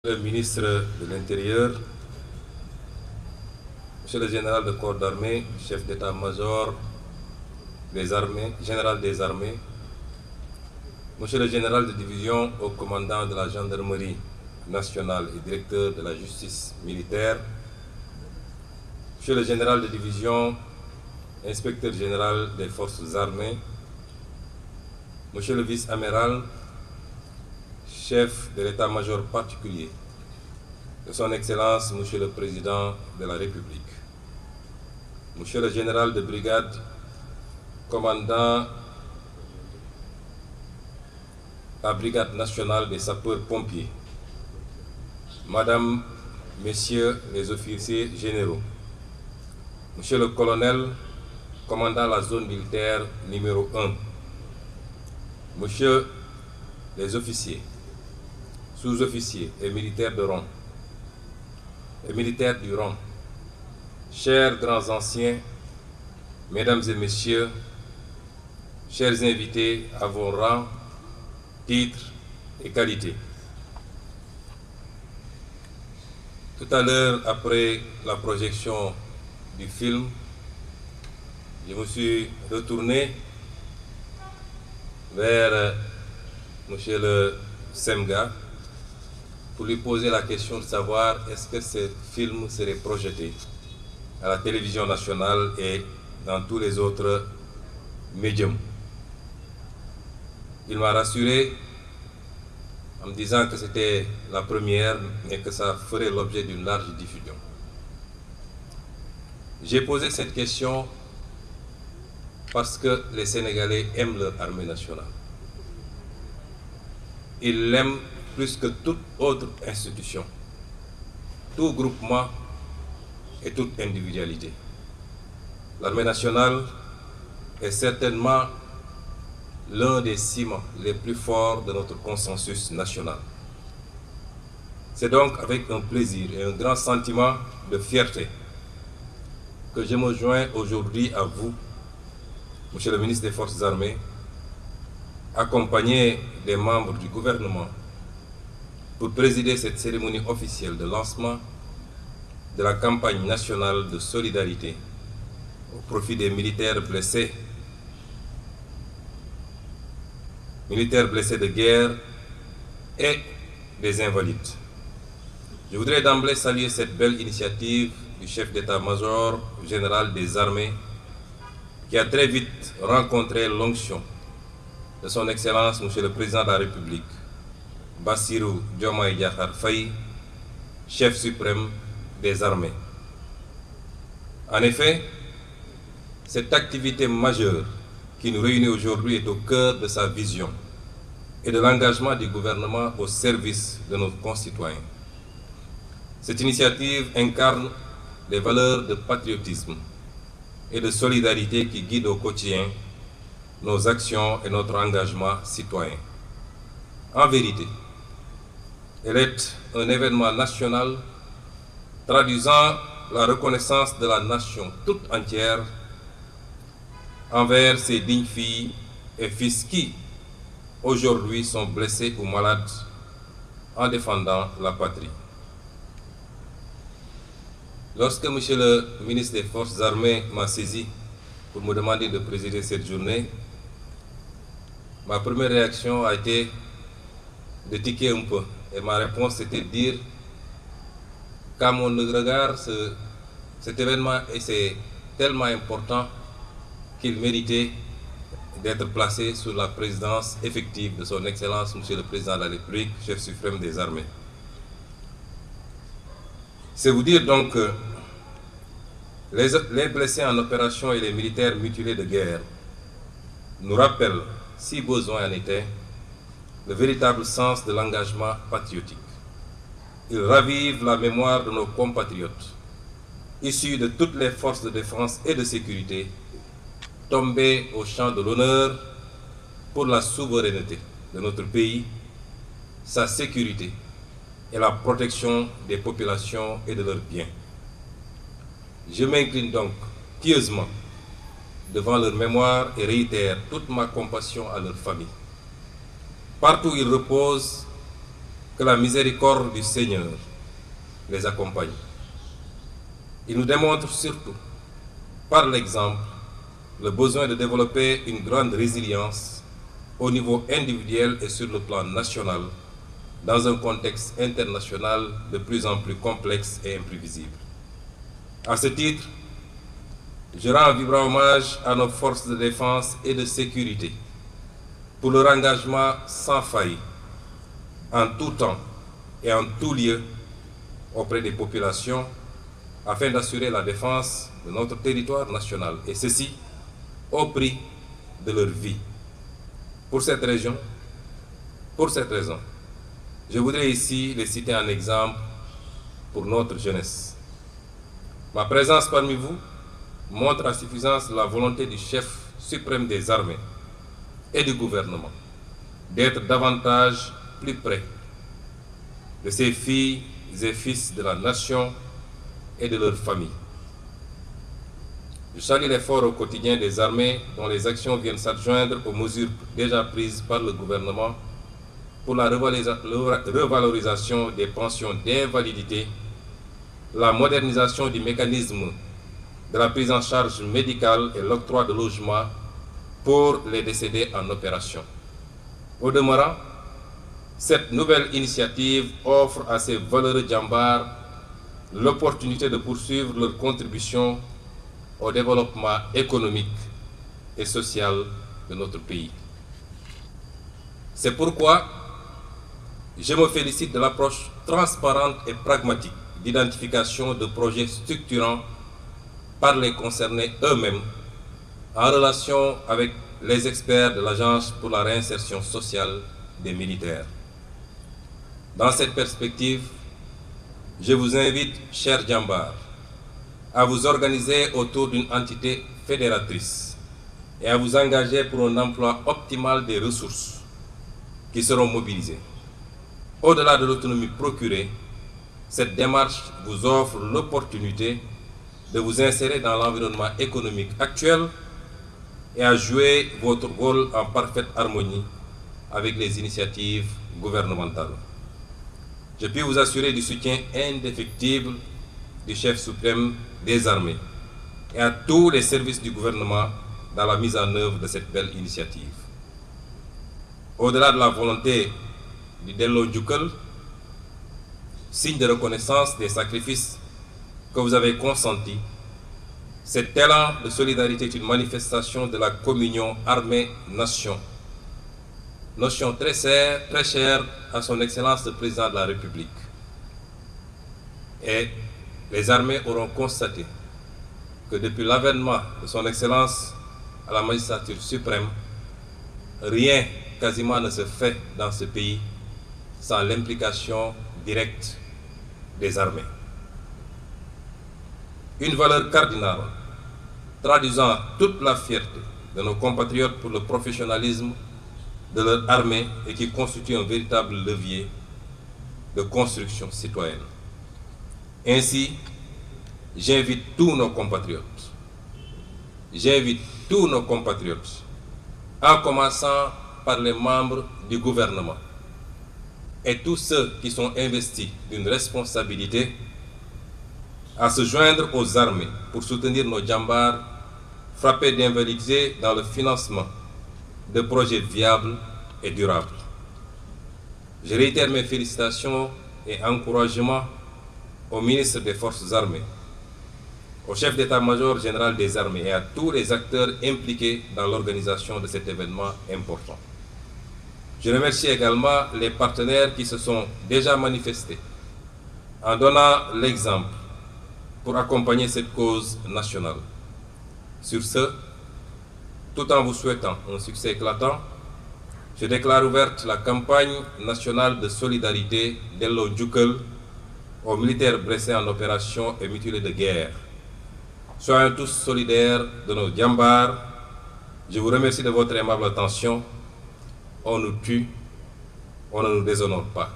Le ministre de l'Intérieur, Monsieur le général de corps d'armée, chef d'état-major des armées, général des armées, Monsieur le général de division au commandant de la gendarmerie nationale et directeur de la justice militaire, Monsieur le général de division, inspecteur général des forces armées, Monsieur le vice-amiral, chef de l'état-major particulier de son Excellence, Monsieur le Président de la République, Monsieur le général de brigade, commandant la brigade nationale des sapeurs-pompiers, Madame, Messieurs les officiers généraux, Monsieur le colonel, commandant la zone militaire numéro 1, Monsieur les officiers, sous-officiers et militaires de rang, et militaires du rang, chers grands anciens, mesdames et messieurs, chers invités à vos rangs, titres et qualités. Tout à l'heure, après la projection du film, je me suis retourné vers Monsieur le Semga pour lui poser la question de savoir est-ce que ce film serait projeté à la télévision nationale et dans tous les autres médiums. Il m'a rassuré en me disant que c'était la première et que ça ferait l'objet d'une large diffusion. J'ai posé cette question parce que les Sénégalais aiment leur armée nationale. Ils l'aiment plus que toute autre institution, tout groupement et toute individualité. L'armée nationale est certainement l'un des ciments les plus forts de notre consensus national. C'est donc avec un plaisir et un grand sentiment de fierté que je me joins aujourd'hui à vous, Monsieur le ministre des Forces armées, accompagné des membres du gouvernement, pour présider cette cérémonie officielle de lancement de la campagne nationale de solidarité au profit des militaires blessés de guerre et des invalides. Je voudrais d'emblée saluer cette belle initiative du chef d'état-major général des armées qui a très vite rencontré l'onction de son Excellence, Monsieur le Président de la République, Bassirou Diomaye Diakhar Faye, chef suprême des armées. En effet, cette activité majeure qui nous réunit aujourd'hui est au cœur de sa vision et de l'engagement du gouvernement au service de nos concitoyens. Cette initiative incarne les valeurs de patriotisme et de solidarité qui guident au quotidien nos actions et notre engagement citoyen. En vérité, elle est un événement national traduisant la reconnaissance de la nation toute entière envers ces dignes filles et fils qui, aujourd'hui, sont blessés ou malades en défendant la patrie. Lorsque M. le ministre des Forces armées m'a saisi pour me demander de présider cette journée, ma première réaction a été de tiquer un peu. Et ma réponse était de dire qu'à mon regard, cet événement c'est tellement important qu'il méritait d'être placé sous la présidence effective de son Excellence, Monsieur le Président de la République, chef suprême des armées. C'est vous dire donc que les blessés en opération et les militaires mutilés de guerre nous rappellent, si besoin en était, le véritable sens de l'engagement patriotique. Ils ravivent la mémoire de nos compatriotes, issus de toutes les forces de défense et de sécurité, tombés au champ de l'honneur pour la souveraineté de notre pays, sa sécurité et la protection des populations et de leurs biens. Je m'incline donc pieusement devant leur mémoire et réitère toute ma compassion à leur famille. Partout où ils reposent, que la miséricorde du Seigneur les accompagne. Ils nous démontrent surtout, par l'exemple, le besoin de développer une grande résilience au niveau individuel et sur le plan national, dans un contexte international de plus en plus complexe et imprévisible. À ce titre, je rends un vibrant hommage à nos forces de défense et de sécurité pour leur engagement sans faille, en tout temps et en tout lieu, auprès des populations, afin d'assurer la défense de notre territoire national, et ceci au prix de leur vie. Pour cette raison, je voudrais ici les citer en exemple pour notre jeunesse. Ma présence parmi vous montre à suffisance la volonté du chef suprême des armées et du gouvernement d'être davantage plus près de ses filles et fils de la nation et de leurs familles. Je salue l'effort au quotidien des armées dont les actions viennent s'adjoindre aux mesures déjà prises par le gouvernement pour la revalorisation des pensions d'invalidité, la modernisation du mécanisme de la prise en charge médicale et l'octroi de logements pour les décédés en opération. Au demeurant, cette nouvelle initiative offre à ces valeureux djambars l'opportunité de poursuivre leur contribution au développement économique et social de notre pays. C'est pourquoi je me félicite de l'approche transparente et pragmatique d'identification de projets structurants par les concernés eux-mêmes en relation avec les experts de l'Agence pour la réinsertion sociale des militaires. Dans cette perspective, je vous invite, chers djambars, à vous organiser autour d'une entité fédératrice et à vous engager pour un emploi optimal des ressources qui seront mobilisées. Au-delà de l'autonomie procurée, cette démarche vous offre l'opportunité de vous insérer dans l'environnement économique actuel et à jouer votre rôle en parfaite harmonie avec les initiatives gouvernementales. Je puis vous assurer du soutien indéfectible du chef suprême des armées et à tous les services du gouvernement dans la mise en œuvre de cette belle initiative. Au-delà de la volonté du Dello Njukal, signe de reconnaissance des sacrifices que vous avez consentis, cet élan de solidarité est une manifestation de la communion armée-nation, notion très chère à son Excellence le Président de la République. Et les armées auront constaté que depuis l'avènement de son Excellence à la magistrature suprême, rien quasiment ne se fait dans ce pays sans l'implication directe des armées. Une valeur cardinale traduisant toute la fierté de nos compatriotes pour le professionnalisme de leur armée et qui constitue un véritable levier de construction citoyenne. Ainsi, j'invite tous nos compatriotes, en commençant par les membres du gouvernement et tous ceux qui sont investis d'une responsabilité, à se joindre aux armées pour soutenir nos djambars frappés d'invalidité dans le financement de projets viables et durables. Je réitère mes félicitations et encouragements au ministre des Forces armées, au chef d'état-major général des armées et à tous les acteurs impliqués dans l'organisation de cet événement important. Je remercie également les partenaires qui se sont déjà manifestés en donnant l'exemple pour accompagner cette cause nationale. Sur ce, tout en vous souhaitant un succès éclatant, je déclare ouverte la campagne nationale de solidarité Dello Njukal aux militaires blessés en opération et mutilés de guerre. Soyons tous solidaires de nos djambars. Je vous remercie de votre aimable attention. On nous tue, on ne nous déshonore pas.